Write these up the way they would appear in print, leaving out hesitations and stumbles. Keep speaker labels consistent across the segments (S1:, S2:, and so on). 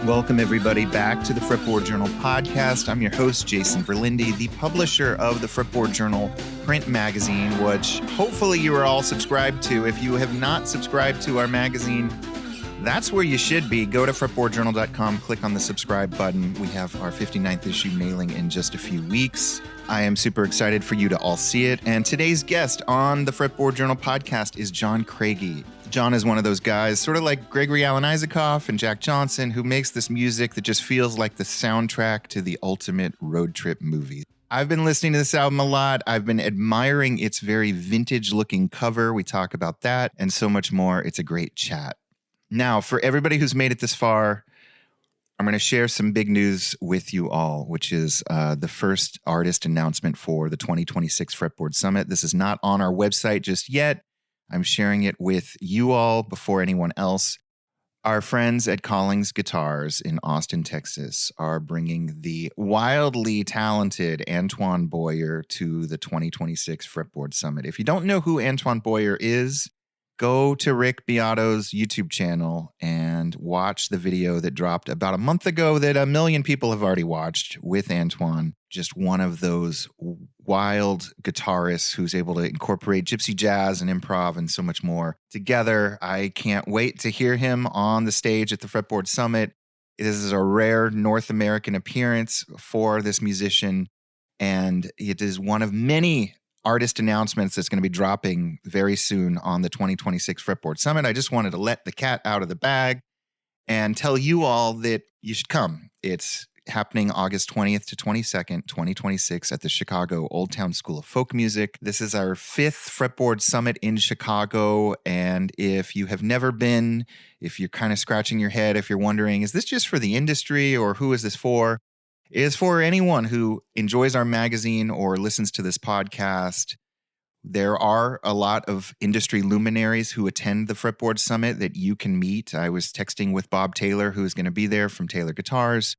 S1: Welcome, everybody, back to the Fretboard Journal podcast. I'm your host, Jason Verlinde, the publisher of the Fretboard Journal print magazine, which hopefully you are all subscribed to. If you have not subscribed to our magazine, that's where you should be. Go to fretboardjournal.com, click on the subscribe button. We have our 59th issue mailing in just a few weeks. I am super excited for you to all see it. And today's guest on the Fretboard Journal podcast is John Craigie. John is one of those guys, sort of like Gregory Alan Isaacoff and Jack Johnson, who makes this music that just feels like the soundtrack to the ultimate road trip movie. I've been listening to this album a lot. I've been admiring its very vintage-looking cover. We talk about that and so much more. It's a great chat. Now, for everybody who's made it this far, I'm going to share some big news with you all, which is the first artist announcement for the 2026 Fretboard Summit. This is not on our website just yet. I'm sharing it with you all before anyone else. Our friends at Collings Guitars in Austin, Texas, are bringing the wildly talented Antoine Boyer to the 2026 Fretboard Summit. If you don't know who Antoine Boyer is, go to Rick Beato's YouTube channel and watch the video that dropped about a month ago that 1 million people have already watched with Antoine. Just one of those wild guitarists who's able to incorporate gypsy jazz and improv and so much more together. I can't wait to hear him on the stage at the Fretboard Summit. This is a rare North American appearance for this musician, and it is one of many artist announcements that's going to be dropping very soon on the 2026 Fretboard Summit. I just wanted to let the cat out of the bag and tell you all that you should come. It's happening August 20th to 22nd, 2026 at the Chicago Old Town School of Folk Music. This is our 5th Fretboard Summit in Chicago. And if you have never been, if you're kind of scratching your head, if you're wondering, is this just for the industry or who is this for? It is for anyone who enjoys our magazine or listens to this podcast. There are a lot of industry luminaries who attend the Fretboard Summit that you can meet. I was texting with Bob Taylor, who is going to be there from Taylor Guitars,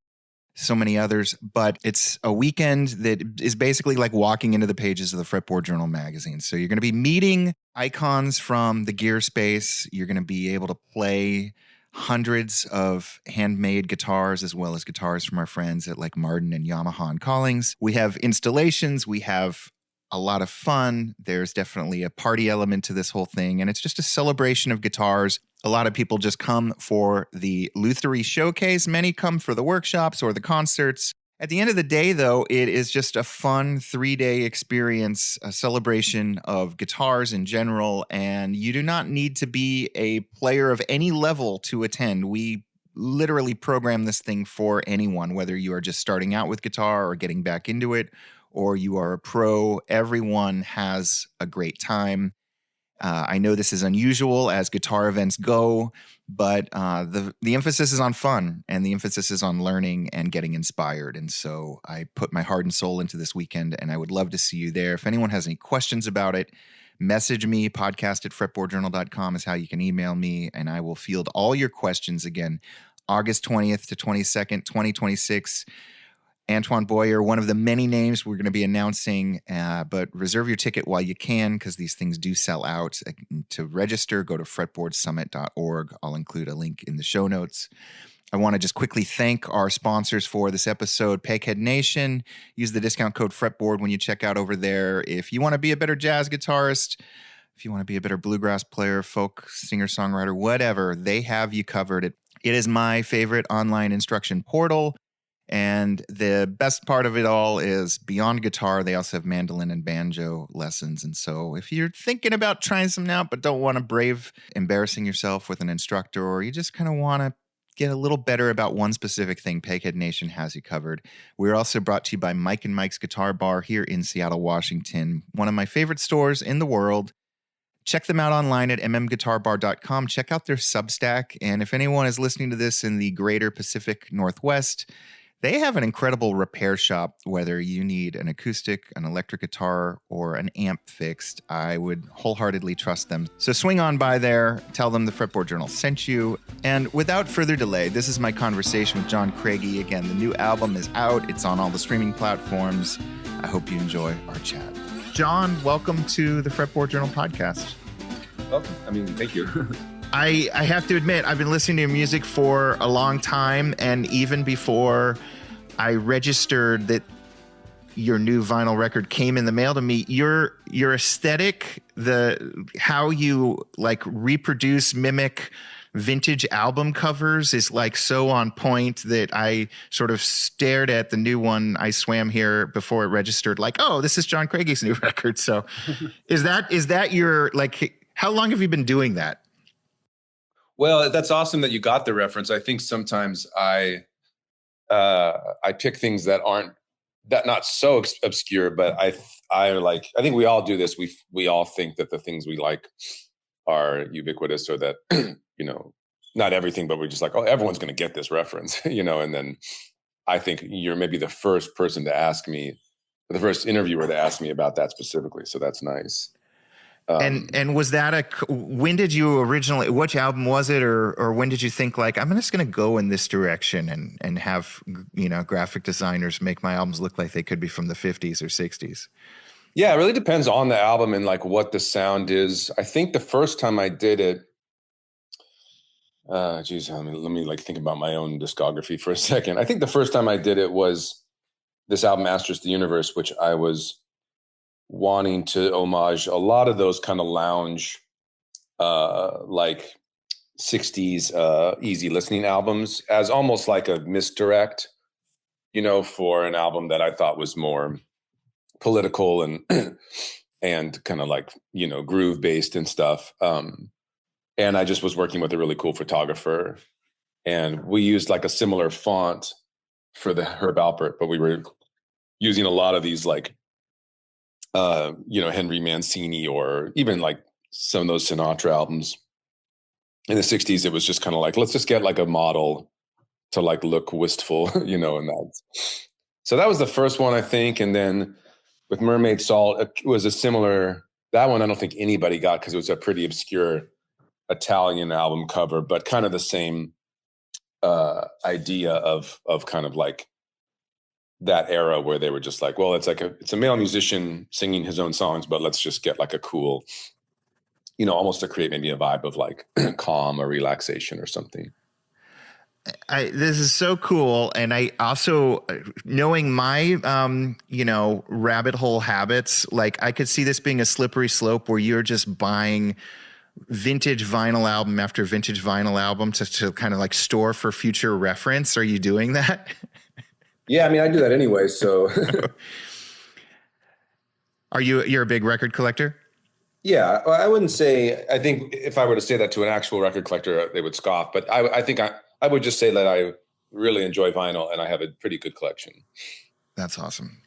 S1: so many others. But it's a weekend that is basically like walking into the pages of the Fretboard Journal magazine. So you're going to be meeting icons from the gear space. You're going to be able to play hundreds of handmade guitars as well as guitars from our friends at like Martin and Yamaha and Collings. We have installations. We have a lot of fun. There's definitely a party element to this whole thing. And it's just a celebration of guitars. A lot of people just come for the Luthery showcase. Many come for the workshops or the concerts. At the end of the day, though, it is just a fun 3-day experience, a celebration of guitars in general, and you do not need to be a player of any level to attend. We literally program this thing for anyone, whether you are just starting out with guitar or getting back into it, or you are a pro. Everyone has a great time. I know this is unusual as guitar events go, but the emphasis is on fun and the emphasis is on learning and getting inspired. And so I put my heart and soul into this weekend, and I would love to see you there. If anyone has any questions about it, message me. podcast@fretboardjournal.com is how you can email me, and I will field all your questions again. August 20th to 22nd, 2026. Antoine Boyer, one of the many names we're going to be announcing, but reserve your ticket while you can because these things do sell out. To register, go to fretboardsummit.org. I'll include a link in the show notes. I want to just quickly thank our sponsors for this episode, Peghead Nation. Use the discount code FRETBOARD when you check out over there. If you want to be a better jazz guitarist, if you want to be a better bluegrass player, folk, singer-songwriter, whatever, they have you covered. It is my favorite online instruction portal. And the best part of it all is beyond guitar, they also have mandolin and banjo lessons. And so if you're thinking about trying some out but don't want to brave embarrassing yourself with an instructor, or you just kind of want to get a little better about one specific thing, Peghead Nation has you covered. We're also brought to you by Mike and Mike's Guitar Bar here in Seattle, Washington, one of my favorite stores in the world. Check them out online at mmguitarbar.com. Check out their Substack. And if anyone is listening to this in the greater Pacific Northwest, they have an incredible repair shop. Whether you need an acoustic, an electric guitar, or an amp fixed, I would wholeheartedly trust them. So swing on by there, tell them the Fretboard Journal sent you. And without further delay, this is my conversation with John Craigie. Again, the new album is out. It's on all the streaming platforms. I hope you enjoy our chat. John, welcome to the Fretboard Journal podcast.
S2: welcome. I mean, thank you.
S1: I have to admit, I've been listening to your music for a long time, and even before I registered that your new vinyl record came in the mail to me, your aesthetic, how you like reproduce, mimic vintage album covers is like so on point that I sort of stared at the new one, I Swam Here, before it registered, like, oh, this is John Craigie's new record. So is that your, like, how long have you been doing that?
S2: Well, that's awesome that you got the reference. I think sometimes I pick things that aren't not so obscure, but I think we all do this. We all think that the things we like are ubiquitous, or that not everything, but we're just like, oh, everyone's going to get this reference, and then I think you're maybe the first person to ask me, the first interviewer to ask me about that specifically. So that's nice.
S1: And was that when did you originally, which album was it? Or when did you think, like, I'm just going to go in this direction and have, graphic designers make my albums look like they could be from the 50s or 60s?
S2: Yeah, it really depends on the album and like what the sound is. I think the first time I did it, let me like think about my own discography for a second. I think the first time I did it was this album, Masters of the Universe, which I was wanting to homage a lot of those kind of lounge, like 60s easy listening albums as almost like a misdirect, for an album that I thought was more political and and kind of like, groove based and stuff. And I just was working with a really cool photographer, and we used like a similar font for the Herb Alpert, but we were using a lot of these like Henry Mancini, or even like some of those Sinatra albums in the 60s. It was just kind of like, let's just get like a model to like look wistful, and that. So that was the first one, I think. And then with Mermaid Salt, it was a similar, that one I don't think anybody got because it was a pretty obscure Italian album cover, but kind of the same idea of kind of like that era where they were just like, well, it's a male musician singing his own songs, but let's just get like a cool, almost to create maybe a vibe of like calm or relaxation or something.
S1: This is so cool. And I also, knowing my, rabbit hole habits, like I could see this being a slippery slope where you're just buying vintage vinyl album after vintage vinyl album to kind of like store for future reference. Are you doing that?
S2: Yeah, I mean, I do that anyway, so.
S1: You're a big record collector?
S2: Yeah, well, I wouldn't say, I think if I were to say that to an actual record collector, they would scoff, but I think I would just say that I really enjoy vinyl and I have a pretty good collection.
S1: That's awesome.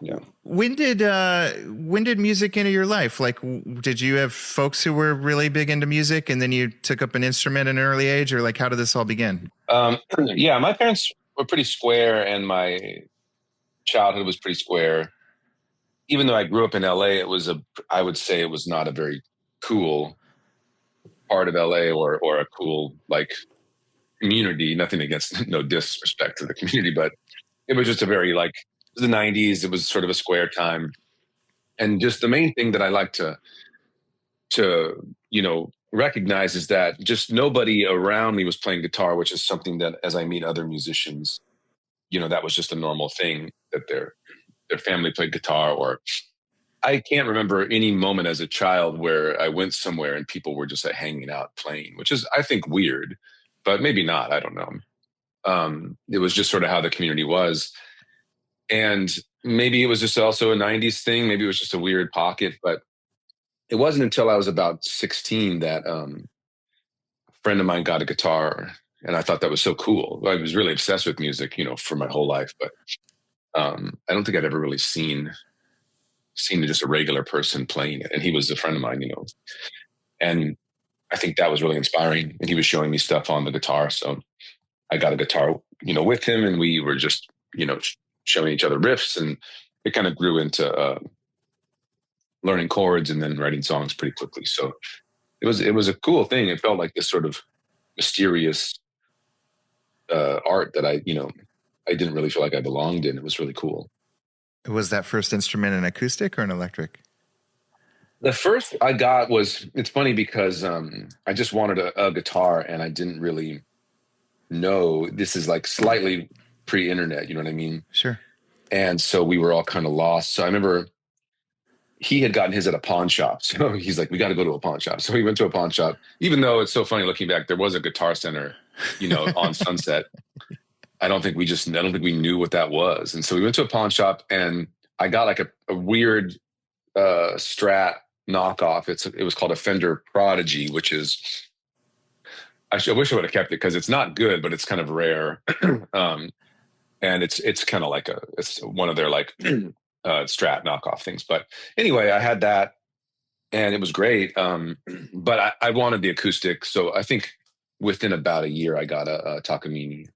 S2: Yeah.
S1: When did music enter your life? Like, did you have folks who were really big into music and then you took up an instrument at an early age, or like, how did this all begin?
S2: Yeah, my parents were pretty square and my childhood was pretty square. Even though I grew up in LA, I would say it was not a very cool part of LA or a cool like community. Nothing against, no disrespect to the community, but it was just a very like, it was the 90s. It was sort of a square time. And just the main thing that I like to recognize is that just nobody around me was playing guitar, which is something that as I meet other musicians, that was just a normal thing, that their family played guitar. Or I can't remember any moment as a child where I went somewhere and people were just like hanging out playing, which is, I think, weird, but maybe not. I don't know. It was just sort of how the community was. And maybe it was just also a 90s thing. Maybe it was just a weird pocket, but it wasn't until I was about 16 that a friend of mine got a guitar, and I thought that was so cool. I was really obsessed with music, for my whole life, but I don't think I'd ever really seen just a regular person playing it. And he was a friend of mine, and I think that was really inspiring. And he was showing me stuff on the guitar. So I got a guitar, with him, and we were just, showing each other riffs, and it kind of grew into learning chords and then writing songs pretty quickly. So it was a cool thing. It felt like this sort of mysterious art that I didn't really feel like I belonged in. It was really cool.
S1: Was that first instrument an acoustic or an electric?
S2: The first I got was, it's funny because I just wanted a guitar and I didn't really know, this is like slightly pre-internet, you know what I mean?
S1: Sure.
S2: And so we were all kind of lost. So I remember he had gotten his at a pawn shop. So he's like, we got to go to a pawn shop. So we went to a pawn shop, even though it's so funny looking back, there was a Guitar Center, on Sunset. I don't think we knew what that was. And so we went to a pawn shop and I got like a weird Strat knockoff. It was called a Fender Prodigy, which is, I wish I would have kept it because it's not good, but it's kind of rare. And it's kind of like it's one of their like Strat knockoff things. But anyway, I had that and it was great. But I wanted the acoustic. So I think within about a year, I got a Takamine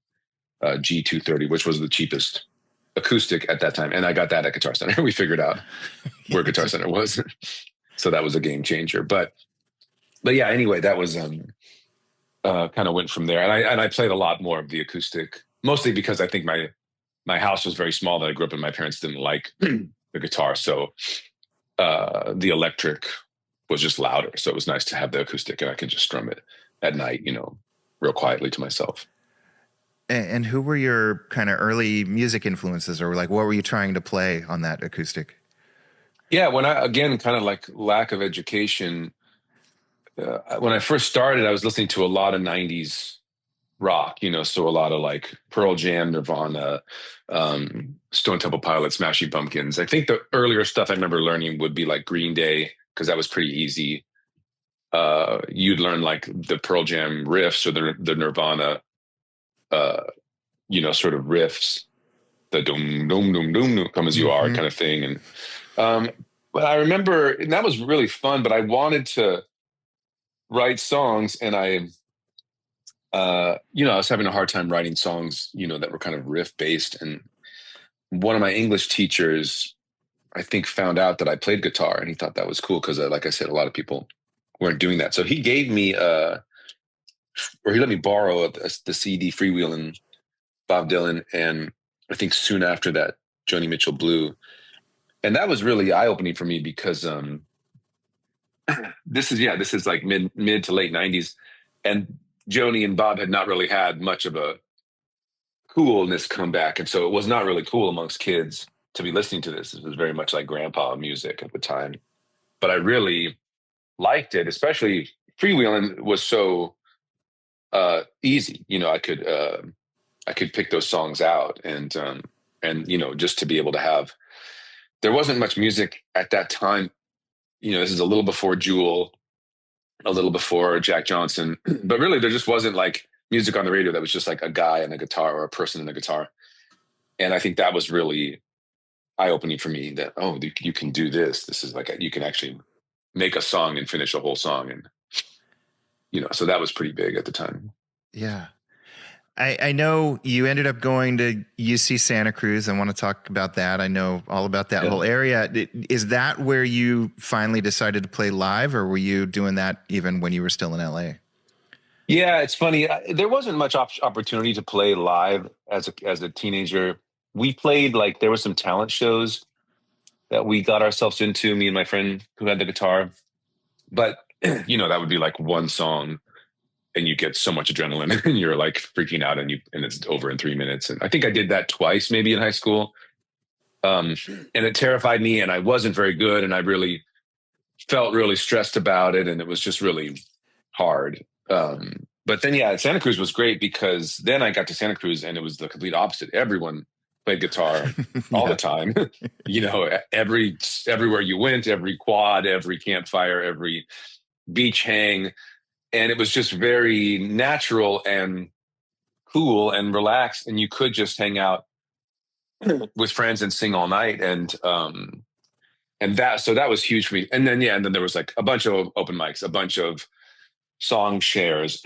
S2: G230, which was the cheapest acoustic at that time. And I got that at Guitar Center. We figured out where Guitar Center was. So that was a game changer. But yeah, anyway, that was kind of went from there. And I played a lot more of the acoustic, mostly because I think my house was very small that I grew up in. My parents didn't like the guitar. So the electric was just louder. So it was nice to have the acoustic and I could just strum it at night, real quietly to myself.
S1: And who were your kind of early music influences, or like what were you trying to play on that acoustic?
S2: Yeah, when again, kind of like lack of education. When I first started, I was listening to a lot of 90s rock, so a lot of like Pearl Jam, Nirvana, Stone Temple Pilots, Smashing Pumpkins. I think the earlier stuff I remember learning would be like Green Day, because that was pretty easy. You'd learn like the Pearl Jam riffs or the Nirvana sort of riffs, the doom, doom, doom, doom, doom, come as you are kind of thing. And, but I remember, and that was really fun, but I wanted to write songs and I was having a hard time writing songs, that were kind of riff based. And one of my English teachers, I think, found out that I played guitar and he thought that was cool. Cause like I said, a lot of people weren't doing that. So he gave me, or he let me borrow the CD Freewheelin' Bob Dylan. And I think soon after that, Joni Mitchell Blue. And that was really eye-opening for me because this is like mid to late 90s. And Joni and Bob had not really had much of a coolness comeback. And so it was not really cool amongst kids to be listening to this. It was very much like grandpa music at the time. But I really liked it, especially Freewheelin' was so easy. I could pick those songs out and just to be able to have, there wasn't much music at that time. This is a little before Jewel, a little before Jack Johnson, but really there just wasn't like music on the radio that was just like a guy and a guitar or a person and a guitar. And I think that was really eye-opening for me that, you can do this. This is like, you can actually make a song and finish a whole song. And, so that was pretty big at the time.
S1: Yeah. I know you ended up going to UC Santa Cruz. I want to talk about that. I know all about that whole area. Is that where you finally decided to play live, or were you doing that even when you were still in LA?
S2: Yeah, it's funny. There wasn't much opportunity to play live as a teenager. We played, like, there were some talent shows that we got ourselves into, me and my friend who had the guitar. But, that would be like one song and you get so much adrenaline and you're like freaking out and it's over in 3 minutes. And I think I did that twice, maybe in high school. And it terrified me and I wasn't very good. And I really felt really stressed about it. And it was just really hard. But then, Santa Cruz was great because then I got to Santa Cruz and it was the complete opposite. Everyone played guitar all the time. Everywhere you went, every quad, every campfire, every beach hang. And it was just very natural and cool and relaxed. And you could just hang out with friends and sing all night. And that was huge for me. And then there was like a bunch of open mics, a bunch of song shares.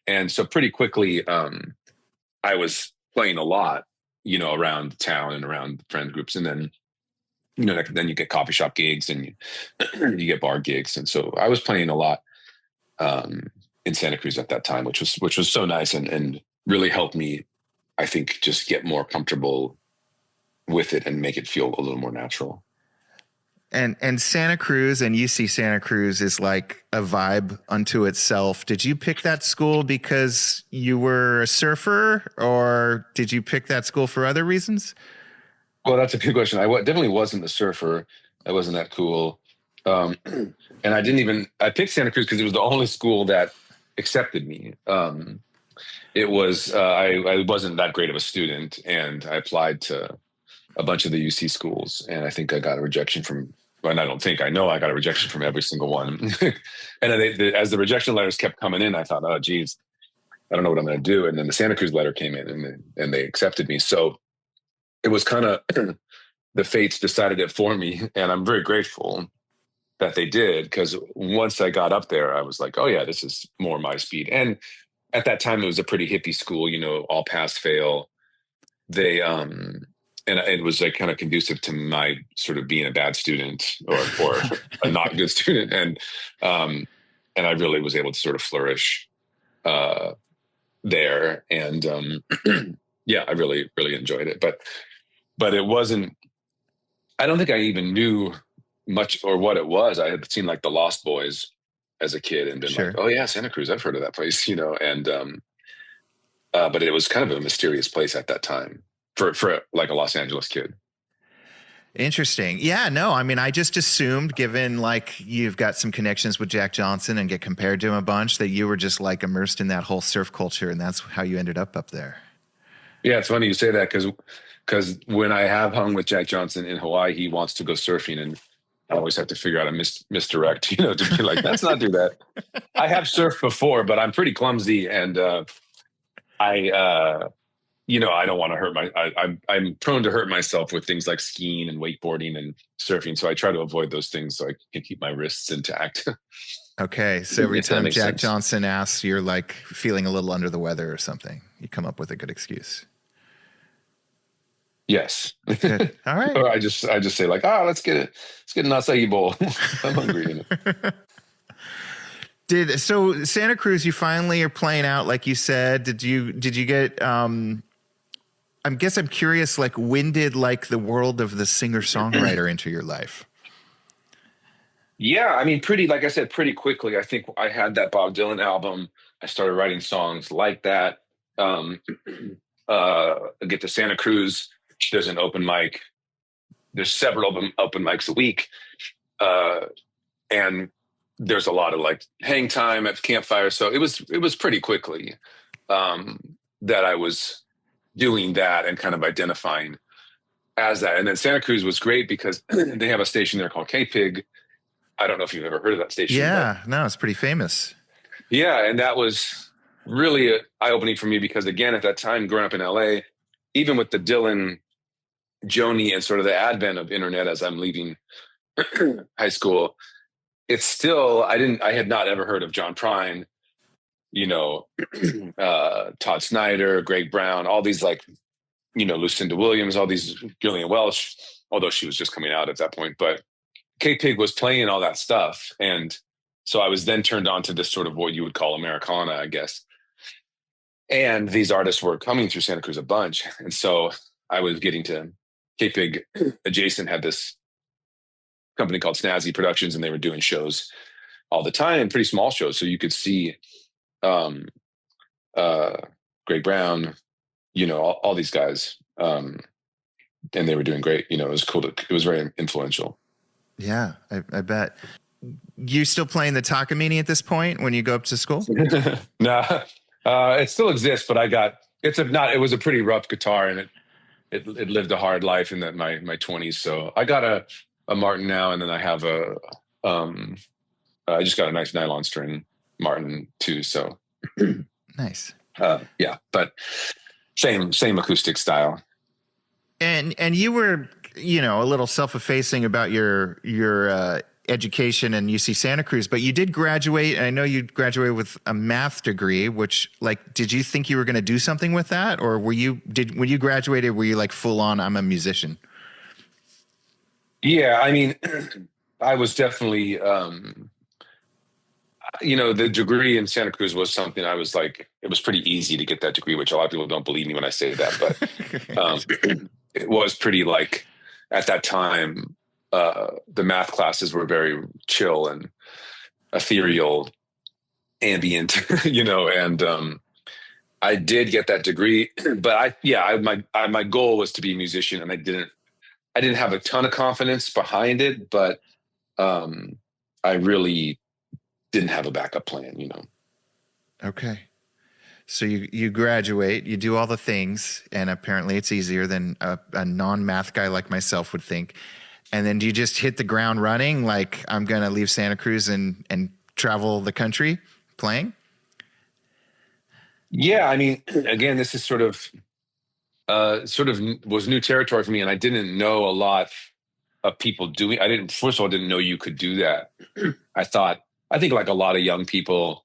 S2: And so pretty quickly, I was playing a lot, around town and around friend groups. And then, then you get coffee shop gigs and you get bar gigs. And so I was playing a lot in Santa Cruz at that time, which was so nice and really helped me, I think, just get more comfortable with it and make it feel a little more natural.
S1: And Santa Cruz and UC Santa Cruz is like a vibe unto itself. Did you pick that school because you were a surfer, or did you pick that school for other reasons?
S2: Well, that's a good question. Definitely wasn't a surfer. I wasn't that cool. And I picked Santa Cruz because it was the only school that accepted me. I wasn't that great of a student, and I applied to a bunch of the UC schools, and I think I got a rejection from. Well, I know I got a rejection from every single one. And as the rejection letters kept coming in, I thought, oh, geez, I don't know what I'm going to do. And then the Santa Cruz letter came in, and they accepted me. So it was kind of the fates decided it for me, and I'm very grateful that they did, because once I got up there, I was like, oh yeah, this is more my speed. And at that time, it was a pretty hippie school, all pass fail. They and it was like kind of conducive to my sort of being a bad student or a not good student, and I really was able to sort of flourish there, and yeah, I really enjoyed it, but it wasn't. I don't think I even knew much or what it was. I had seen like the Lost Boys as a kid and been like, oh yeah, Santa Cruz, I've heard of that place, and but it was kind of a mysterious place at that time for like a Los Angeles kid.
S1: Interesting. Yeah, no, I mean, I just assumed, given like you've got some connections with Jack Johnson and get compared to him a bunch, that you were just like immersed in that whole surf culture, and that's how you ended up there.
S2: Yeah, it's funny you say that, because when I have hung with Jack Johnson in Hawaii, he wants to go surfing, and I always have to figure out a misdirect, to be like, let's not do that. I have surfed before, but I'm pretty clumsy, and I don't want to hurt I'm prone to hurt myself with things like skiing and wakeboarding and surfing. So I try to avoid those things so I can keep my wrists intact.
S1: Okay. So every time Jack
S2: sense.
S1: Johnson asks, you're like feeling a little under the weather or something. You come up with a good excuse.
S2: Yes.
S1: Good. All right.
S2: Or I just say like, let's get an acai bowl. I'm hungry.
S1: So Santa Cruz, you finally are playing out, like you said. Did you get, I guess I'm curious, like, when did like the world of the singer-songwriter enter your life?
S2: Yeah, I mean, like I said, pretty quickly. I think I had that Bob Dylan album. I started writing songs like that. I get to Santa Cruz. There's an open mic. There's several open mics a week. And there's a lot of like hang time at campfire. So it was pretty quickly that I was doing that and kind of identifying as that. And then Santa Cruz was great because they have a station there called K-Pig. I don't know if you've ever heard of that station.
S1: Yeah, no, it's pretty famous.
S2: Yeah, and that was really eye-opening for me because, again, at that time, growing up in LA, even with the Dylan, Joni, and sort of the advent of internet as I'm leaving high school, it's still, I had not ever heard of John Prine, Todd Snyder, Greg Brown, all these like, Lucinda Williams, all these, Gillian Welch, although she was just coming out at that point, but K-Pig was playing all that stuff. And so I was then turned on to this sort of what you would call Americana, I guess. And these artists were coming through Santa Cruz a bunch. And so I was getting to K-Pig adjacent had this company called Snazzy Productions, and they were doing shows all the time, pretty small shows. So you could see Greg Brown, all these guys. And they were doing great. It was cool. It was very influential.
S1: Yeah, I bet. You still playing the Takamine at this point when you go up to school?
S2: No, it still exists, but it was a pretty rough guitar, and it lived a hard life in my 20s. So I got a Martin now, and then I have I just got a nice nylon string Martin too. So
S1: nice.
S2: Yeah, but same acoustic style.
S1: And you were, a little self-effacing about your education and UC Santa Cruz, but you did graduate. And I know you graduated with a math degree, which did you think you were going to do something with that? Or when you graduated, were you like full on, I'm a musician?
S2: Yeah. I mean, I was definitely, the degree in Santa Cruz was something I was like, it was pretty easy to get that degree, which a lot of people don't believe me when I say that, but it was pretty like at that time, the math classes were very chill and ethereal, ambient, and I did get that degree, but my goal was to be a musician, and I didn't have a ton of confidence behind it, but I really didn't have a backup plan.
S1: Okay. So you graduate, you do all the things, and apparently it's easier than a non-math guy like myself would think. And then do you just hit the ground running, like I'm going to leave Santa Cruz and travel the country playing?
S2: Yeah, I mean, again, this is sort of was new territory for me, and I didn't know a lot of people doing. First of all, didn't know you could do that. I think like a lot of young people,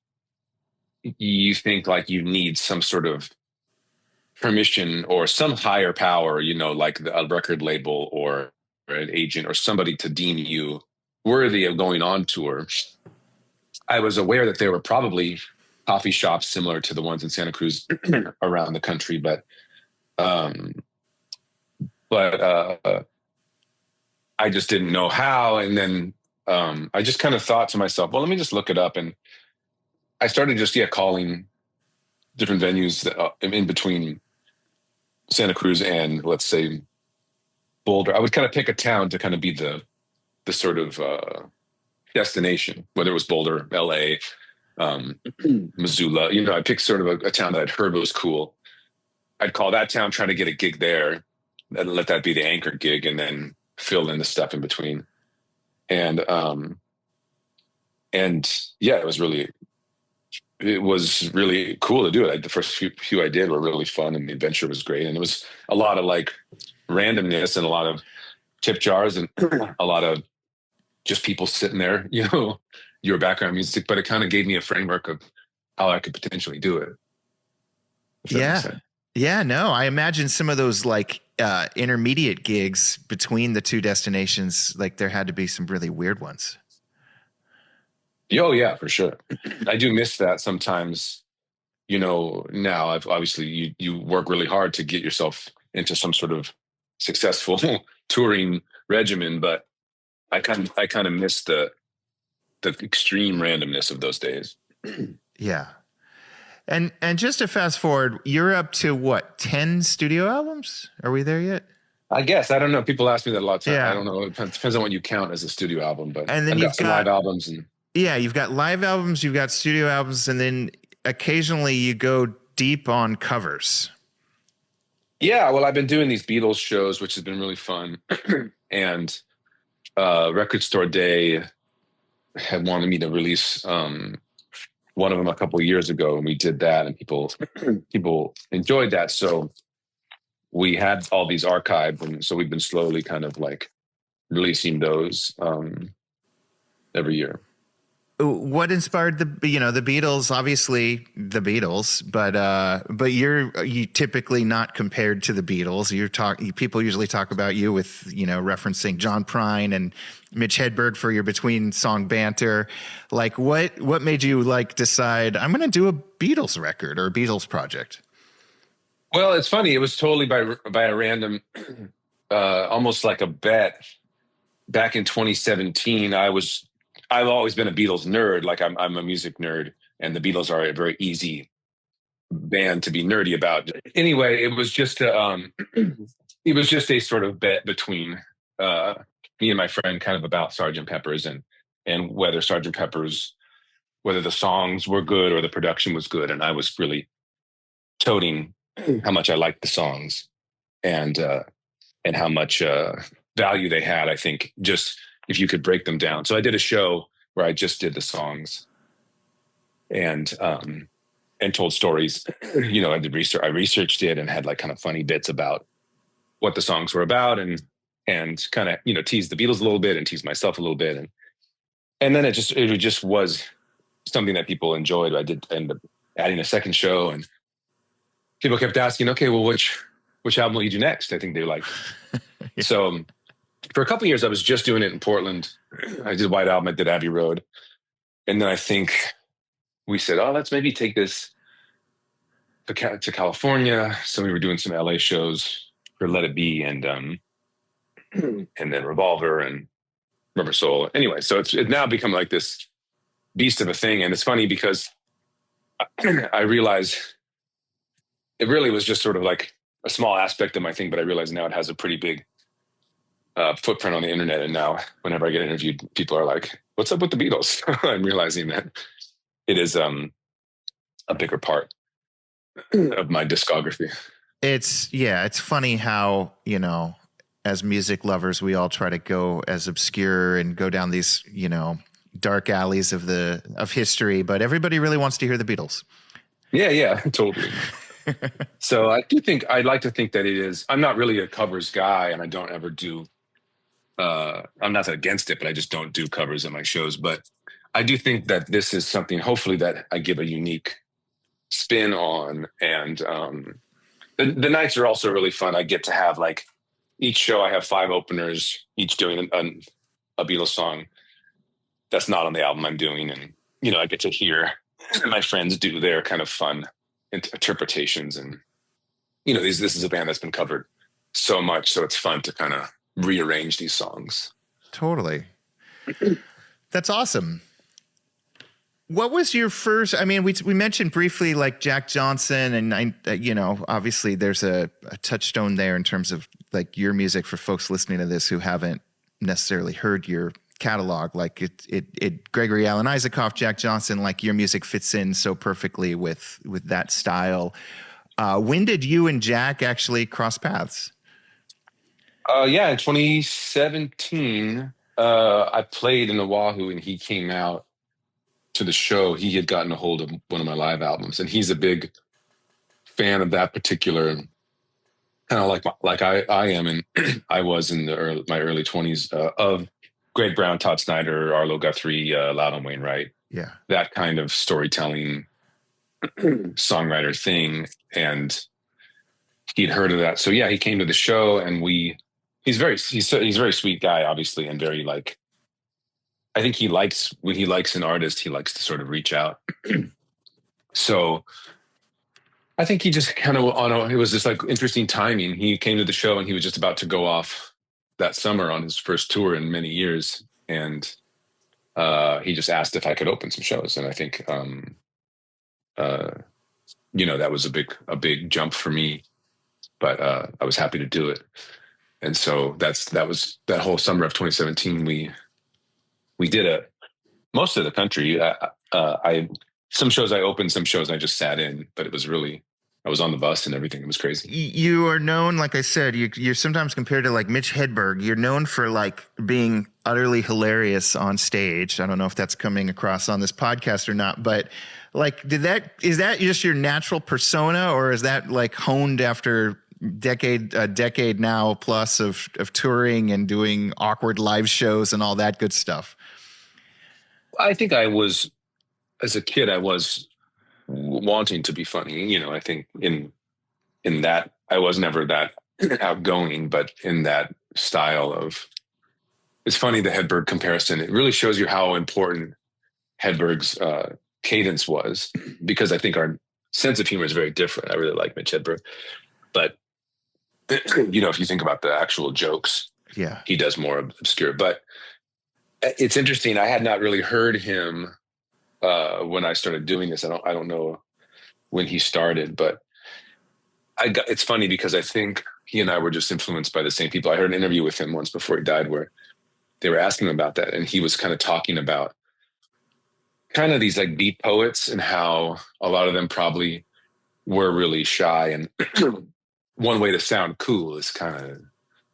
S2: you think like you need some sort of permission or some higher power, like a record label or an agent or somebody to deem you worthy of going on tour. I was aware that there were probably coffee shops similar to the ones in Santa Cruz around the country, but I just didn't know how. And then I just kind of thought to myself, well, let me just look it up. And I started just calling different venues in between Santa Cruz and, let's say, Boulder. I would kind of pick a town to kind of be the sort of destination, whether it was Boulder, LA, Missoula. I picked sort of a town that I'd heard was cool. I'd call that town, try to get a gig there, and let that be the anchor gig, and then fill in the stuff in between. And yeah, it was really cool to do it. The first few I did were really fun, and the adventure was great. And it was a lot of like randomness and a lot of tip jars and a lot of just people sitting there, your background music, but it kind of gave me a framework of how I could potentially do it.
S1: Yeah. Yeah, no, I imagine some of those like intermediate gigs between the two destinations, like there had to be some really weird ones.
S2: Oh yeah, for sure. I do miss that sometimes. Now I've obviously you work really hard to get yourself into some sort of successful touring regimen, but I kind of miss the extreme randomness of those days.
S1: Yeah. And just to fast forward, you're up to what, 10 studio albums? Are we there yet?
S2: I guess. I don't know. People ask me that a lot of times.
S1: Yeah.
S2: I don't know. It depends on what you count as a studio album, but
S1: and then
S2: I've
S1: you've
S2: got some live albums.
S1: You've got live albums, you've got studio albums, and then occasionally you go deep on covers.
S2: Yeah, well, I've been doing these Beatles shows, which has been really fun. And Record Store Day had wanted me to release one of them a couple of years ago, and we did that, and people enjoyed that. So we had all these archived, and so we've been slowly kind of like releasing those every year.
S1: What inspired the Beatles? Obviously the Beatles, but you typically not compared to the Beatles. People usually talk about you with referencing John Prine and Mitch Hedberg for your between song banter. Like what made you like decide I'm going to do a Beatles record or a Beatles project?
S2: Well, it's funny. It was totally by a random, almost like a bet. Back in 2017, I've always been a Beatles nerd. Like I'm a music nerd, and the Beatles are a very easy band to be nerdy about. Anyway, it was just a sort of bet between me and my friend, kind of about Sgt. Pepper's and whether Sgt. Pepper's, whether the songs were good or the production was good. And I was really toting how much I liked the songs and how much value they had. I think just if you could break them down. So I did a show where I just did the songs and told stories. I did research. I researched it and had like kind of funny bits about what the songs were about and kind of tease the Beatles a little bit and tease myself a little bit and then it just was something that people enjoyed. I did end up adding a second show, and people kept asking, okay, well, which album will you do next? I think they liked. Yeah. So for a couple of years, I was just doing it in Portland. I did White Album, I did Abbey Road. And then I think we said, let's maybe take this to California. So we were doing some LA shows for Let It Be and then Revolver. And Rubber Soul. Anyway, so it's now become like this beast of a thing. And it's funny because I realize it really was just sort of like a small aspect of my thing, but I realize now it has a pretty big footprint on the internet. And now whenever I get interviewed, people are like, what's up with the Beatles? I'm realizing that it is a bigger part of my discography.
S1: It's funny how, you know, as music lovers, we all try to go as obscure and go down these, you know, dark alleys of history, but everybody really wants to hear the Beatles.
S2: Yeah, totally. So I'd like to think that it is. I'm not really a covers guy, and I don't ever do. I'm not against it, but I just don't do covers in my shows. But I do think that this is something, hopefully, that I give a unique spin on. And the nights are also really fun. I get to have like each show, I have 5 openers, each doing a Beatles song that's not on the album I'm doing. And, you know, I get to hear my friends do their kind of fun interpretations. And, you know, this is a band that's been covered so much. So it's fun to kind of rearrange these songs.
S1: Totally. That's awesome. What was your first, I mean, we mentioned briefly like Jack Johnson, and you know, obviously there's a touchstone there in terms of like your music for folks listening to this who haven't necessarily heard your catalog. Like it Gregory Alan Isaacoff, Jack Johnson, like your music fits in so perfectly with that style. When did you and Jack actually cross paths?
S2: Yeah, in 2017, I played in Oahu, and he came out to the show. He had gotten a hold of one of my live albums, and he's a big fan of that particular, kind of like I am, and I was in my early 20s, of Greg Brown, Todd Snyder, Arlo Guthrie, Loudon Wainwright.
S1: Yeah,
S2: that kind of storytelling songwriter thing, and he'd heard of that. So yeah, he came to the show, and he's a very sweet guy, obviously, and very like, I think when he likes an artist, he likes to sort of reach out. So I think he just kind of it was just like interesting timing. He came to the show, and he was just about to go off that summer on his first tour in many years. And he just asked if I could open some shows. And I think, you know, that was a big jump for me, but I was happy to do it. And so that was that whole summer of 2017. We did most of the country. Some shows I opened, some shows I just sat in, but it was really, I was on the bus and everything. It was crazy.
S1: You are known, like I said, you're sometimes compared to like Mitch Hedberg. You're known for like being utterly hilarious on stage. I don't know if that's coming across on this podcast or not, but like, is that just your natural persona, or is that like honed after a decade now plus of touring and doing awkward live shows and all that good stuff?
S2: I think as a kid, I was wanting to be funny. You know, I think in that I was never that outgoing, but in that style of, it's funny, the Hedberg comparison, it really shows you how important Hedberg's cadence was, because I think our sense of humor is very different. I really like Mitch Hedberg, but you know, if you think about the actual jokes,
S1: yeah,
S2: he does more obscure. But it's interesting. I had not really heard him when I started doing this. I don't know when he started, but it's funny because I think he and I were just influenced by the same people. I heard an interview with him once before he died where they were asking him about that, and he was kind of talking about kind of these like beat poets and how a lot of them probably were really shy, and one way to sound cool is kind of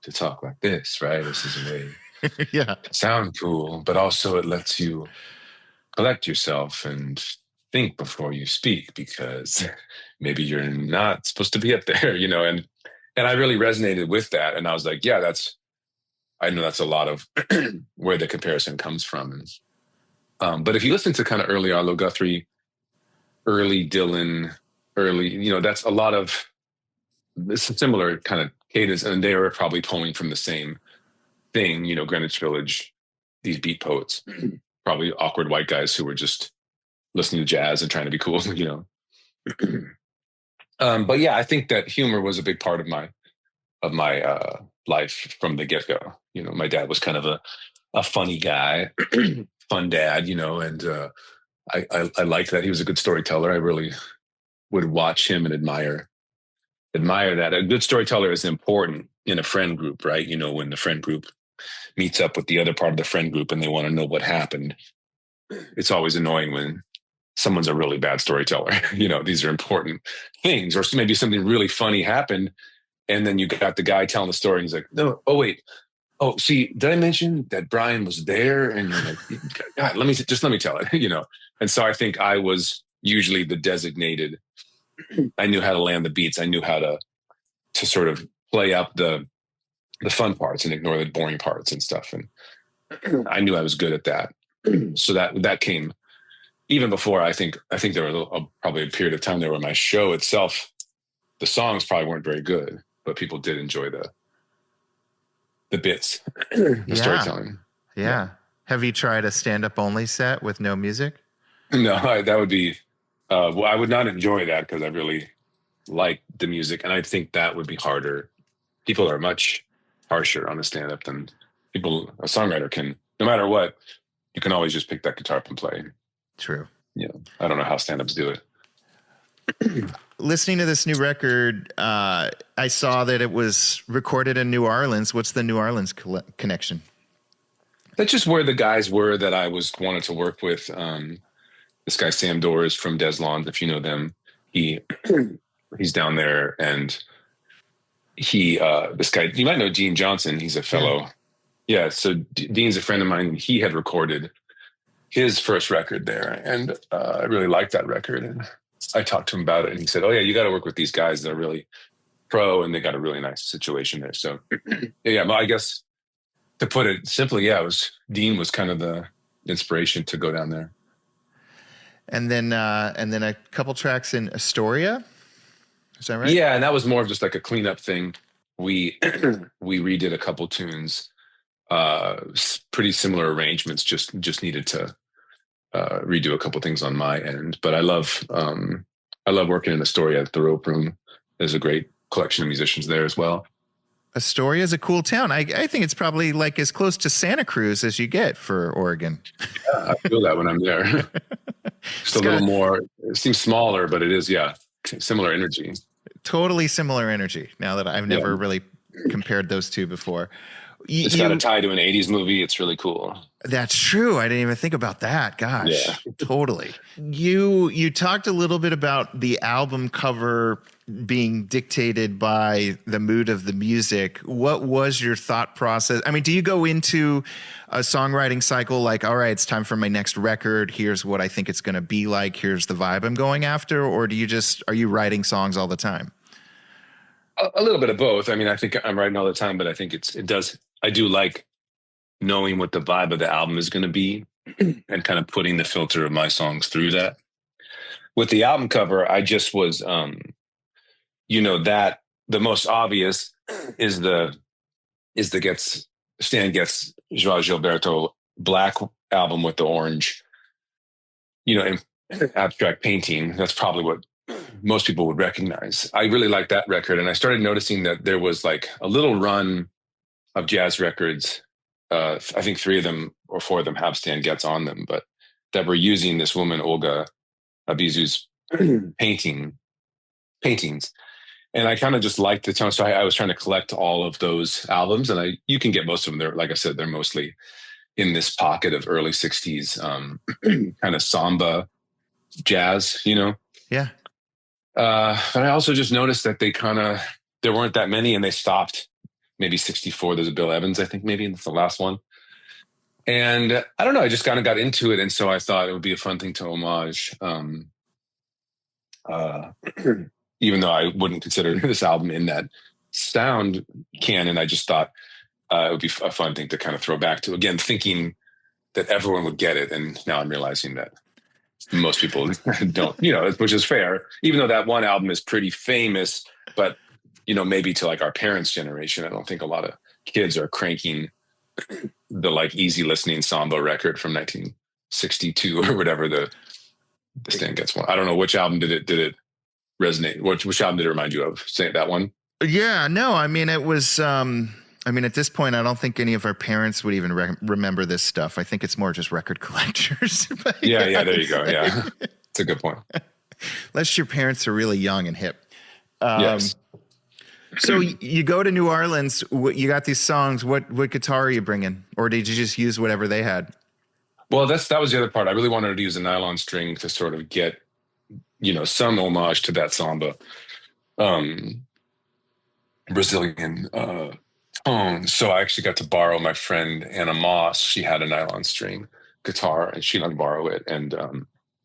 S2: to talk like this, right? This is a way
S1: yeah,
S2: to sound cool, but also it lets you collect yourself and think before you speak, because maybe you're not supposed to be up there, you know, and I really resonated with that. And I was like, yeah, I know that's a lot of where the comparison comes from. But if you listen to kind of early Arlo Guthrie, early Dylan, you know, that's a lot of, it's a similar kind of cadence, and they were probably pulling from the same thing, you know, Greenwich Village, these beat poets, probably awkward white guys who were just listening to jazz and trying to be cool, you know. But yeah, I think that humor was a big part of my life from the get-go. You know, my dad was kind of a funny guy, fun dad, and I liked that he was a good storyteller. I really would watch him and admire that. A good storyteller is important in a friend group, right? When the friend group meets up with the other part of the friend group and they want to know what happened. It's always annoying when someone's a really bad storyteller. These are important things, or maybe something really funny happened. And then you got the guy telling the story and he's like, no, oh, wait. Oh, see, did I mention that Brian was there? And you're like, God, let me tell it, And so I think I was usually the designated. I knew how to land the beats. I knew how to sort of play up the fun parts and ignore the boring parts and stuff. And I knew I was good at that. So that came even before. I think there was probably a period of time there where my show itself, the songs probably weren't very good, but people did enjoy the bits, the storytelling.
S1: Yeah. Have you tried a stand-up only set with no music?
S2: No, that would be. I would not enjoy that because I really like the music, and I think that would be harder. People are much harsher on a stand-up than people. A songwriter can, no matter what, you can always just pick that guitar up and play.
S1: True.
S2: I don't know how stand-ups do it.
S1: Listening to this new record, I saw that it was recorded in New Orleans. What's the New Orleans connection?
S2: That's just where the guys were that I wanted to work with. This guy Sam Doors from Des Lawns, if you know them, he's down there, and this guy, you might know Dean Johnson. He's a fellow. Yeah. So Dean's a friend of mine. He had recorded his first record there, and I really liked that record. And I talked to him about it, and he said, "Oh yeah, you got to work with these guys. They're really pro, and they got a really nice situation there." So yeah, well, I guess to put it simply, Dean was kind of the inspiration to go down there.
S1: And then a couple tracks in Astoria. Is that right?
S2: Yeah, and that was more of just like a cleanup thing. We redid a couple tunes, pretty similar arrangements. Just needed to redo a couple things on my end. But I love working in Astoria at the Rope Room. There's a great collection of musicians there as well.
S1: Astoria is a cool town. I think it's probably like as close to Santa Cruz as you get for Oregon.
S2: Yeah, I feel that when I'm there. Just a little more. It seems smaller, but it is, similar energy.
S1: Totally similar energy. Now that I've never really compared those two before.
S2: It's got a tie to an 80s movie. It's really cool.
S1: That's true. I didn't even think about that. Gosh, totally. You talked a little bit about the album cover being dictated by the mood of the music. What was your thought process? I mean, do you go into a songwriting cycle like, all right, it's time for my next record. Here's what I think it's going to be like. Here's the vibe I'm going after. Or are you writing songs all the time?
S2: A little bit of both. I mean, I think I'm writing all the time, but I think I do like knowing what the vibe of the album is going to be and kind of putting the filter of my songs through that. With the album cover, I just was, that the most obvious is Stan Getz Joao Gilberto black album with the orange, abstract painting. That's probably what most people would recognize. I really liked that record. And I started noticing that there was like a little run of jazz records. I think 3 of them or 4 of them have Stan Getz on them, but that were using this woman, Olga Abizu's paintings. And I kind of just liked the tone. So I was trying to collect all of those albums, and you can get most of them. They're, like I said, they're mostly in this pocket of early 60s kind of samba jazz,
S1: Yeah.
S2: But I also just noticed that there weren't that many, and they stopped maybe 64. There's a Bill Evans, I think maybe that's the last one. And I don't know, I just kind of got into it. And so I thought it would be a fun thing to homage. Even though I wouldn't consider this album in that sound canon, I just thought it would be a fun thing to kind of throw back to, again, thinking that everyone would get it. And now I'm realizing that most people don't, which is fair, even though that one album is pretty famous, but, maybe to like our parents' generation, I don't think a lot of kids are cranking the like easy listening samba record from 1962 or whatever the Stan Getz one. I don't know which album did it resonate. Which album did it remind you of? Say that one.
S1: Yeah, no, I mean, it was I mean, at this point, I don't think any of our parents would even remember this stuff. I think it's more just record collectors.
S2: Yeah, there you go. Yeah, it's a good point.
S1: Unless your parents are really young and hip.
S2: Yes.
S1: So you go to New Orleans, you got these songs. What guitar are you bringing? Or did you just use whatever they had?
S2: Well, that was the other part. I really wanted to use a nylon string to sort of get, some homage to that samba, Brazilian tone. So I actually got to borrow my friend Anna Moss. She had a nylon string guitar, and she let me borrow it. And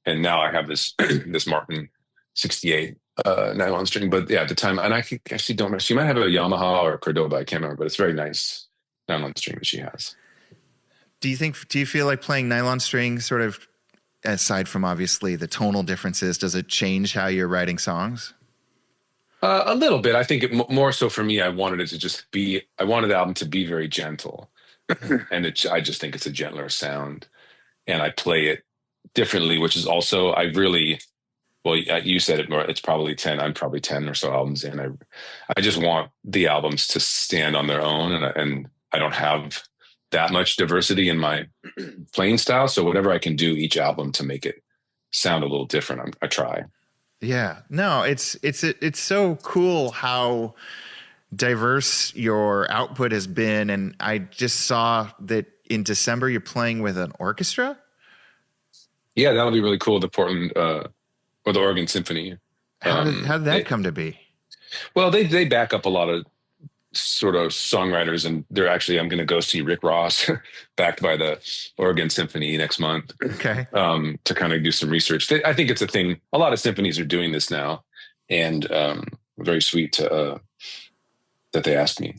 S2: now I have this this Martin 68 nylon string. But yeah, at the time, and I actually don't remember. She might have a Yamaha or a Cordoba. I can't remember, but it's very nice nylon string that she has.
S1: Do you feel like playing nylon string sort of, aside from obviously the tonal differences, does it change how you're writing songs?
S2: A little bit. I think more so for me, I wanted the album to be very gentle. And I just think it's a gentler sound. And I play it differently, which is also, you said it more, it's probably 10, I'm probably 10 or so albums in. I just want the albums to stand on their own. And I don't have that much diversity in my playing style. So whatever I can do each album to make it sound a little different, I try.
S1: Yeah, no, it's so cool how diverse your output has been. And I just saw that in December, you're playing with an orchestra.
S2: Yeah, that'll be really cool. The Portland, or the Oregon Symphony.
S1: How did that come to be?
S2: Well, they back up a lot of sort of songwriters, and I'm going to go see Rick Ross backed by the Oregon Symphony next month.
S1: Okay.
S2: To kind of do some research. I think it's a thing. A lot of symphonies are doing this now, and very sweet that they asked me.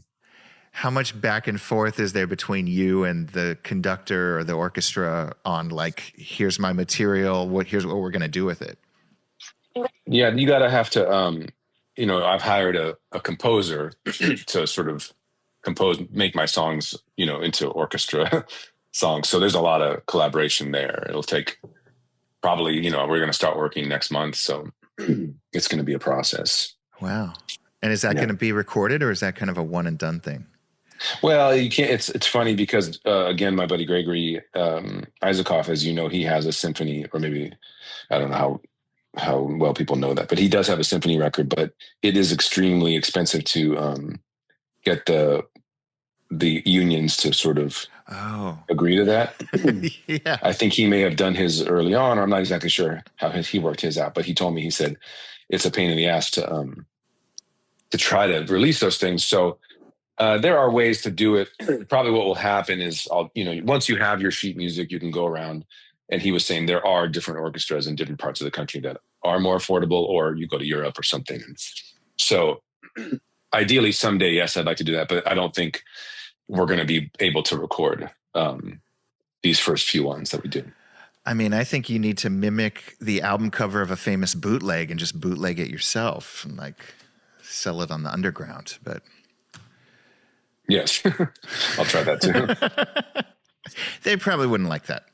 S1: How much back and forth is there between you and the conductor or the orchestra on like, here's my material, here's what we're going to do with it?
S2: Yeah, you got to have to, I've hired a composer to sort of make my songs, into orchestra songs. So there's a lot of collaboration there. It'll take probably, we're going to start working next month. So it's going to be a process.
S1: Wow. And is that going to be recorded, or is that kind of a one and done thing?
S2: Well, you can't. It's funny because again, my buddy Gregory Isaacoff, as you know, he has a symphony, or maybe I don't know how well people know that, but he does have a symphony record. But it is extremely expensive to get the unions to sort of agree to that.
S1: Yeah,
S2: I think he may have done his early on, or I'm not exactly sure how he worked his out. But he told me, he said it's a pain in the ass to try to release those things. So. There are ways to do it. Probably what will happen is, once you have your sheet music, you can go around. And he was saying there are different orchestras in different parts of the country that are more affordable, or you go to Europe or something. So ideally someday, yes, I'd like to do that, but I don't think we're going to be able to record these first few ones that we do.
S1: I mean, I think you need to mimic the album cover of a famous bootleg and just bootleg it yourself and like sell it on the underground, but...
S2: Yes, I'll try that too.
S1: They probably wouldn't like that.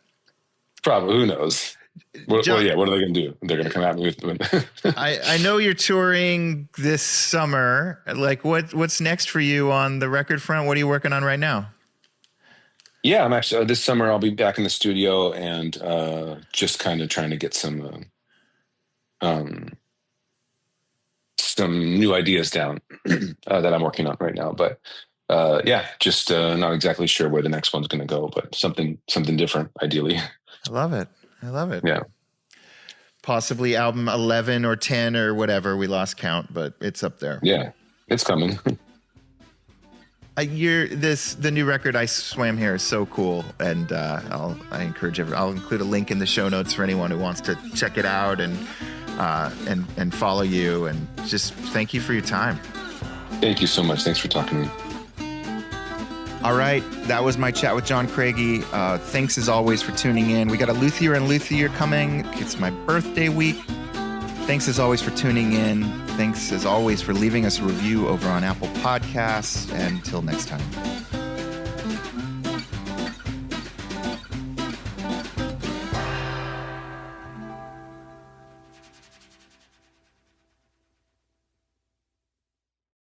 S2: Probably, who knows? What are they going to do? They're going to come at me with.
S1: I know you're touring this summer. Like, what's next for you on the record front? What are you working on right now?
S2: Yeah, I'm actually this summer. I'll be back in the studio and just kind of trying to get some new ideas down that I'm working on right now, but. Just not exactly sure where the next one's going to go, but something different, ideally.
S1: I love it.
S2: Yeah.
S1: Possibly album 11 or 10 or whatever. We lost count, but it's up there.
S2: Yeah, it's coming.
S1: The new record, I Swam Here, is so cool, and I encourage everyone. I'll include a link in the show notes for anyone who wants to check it out and follow you. And just thank you for your time.
S2: Thank you so much. Thanks for talking to me.
S1: All right, that was my chat with John Craigie. Thanks as always for tuning in. We got a Luthier and Luthier coming. It's my birthday week. Thanks as always for tuning in. Thanks as always for leaving us a review over on Apple Podcasts. And until next time.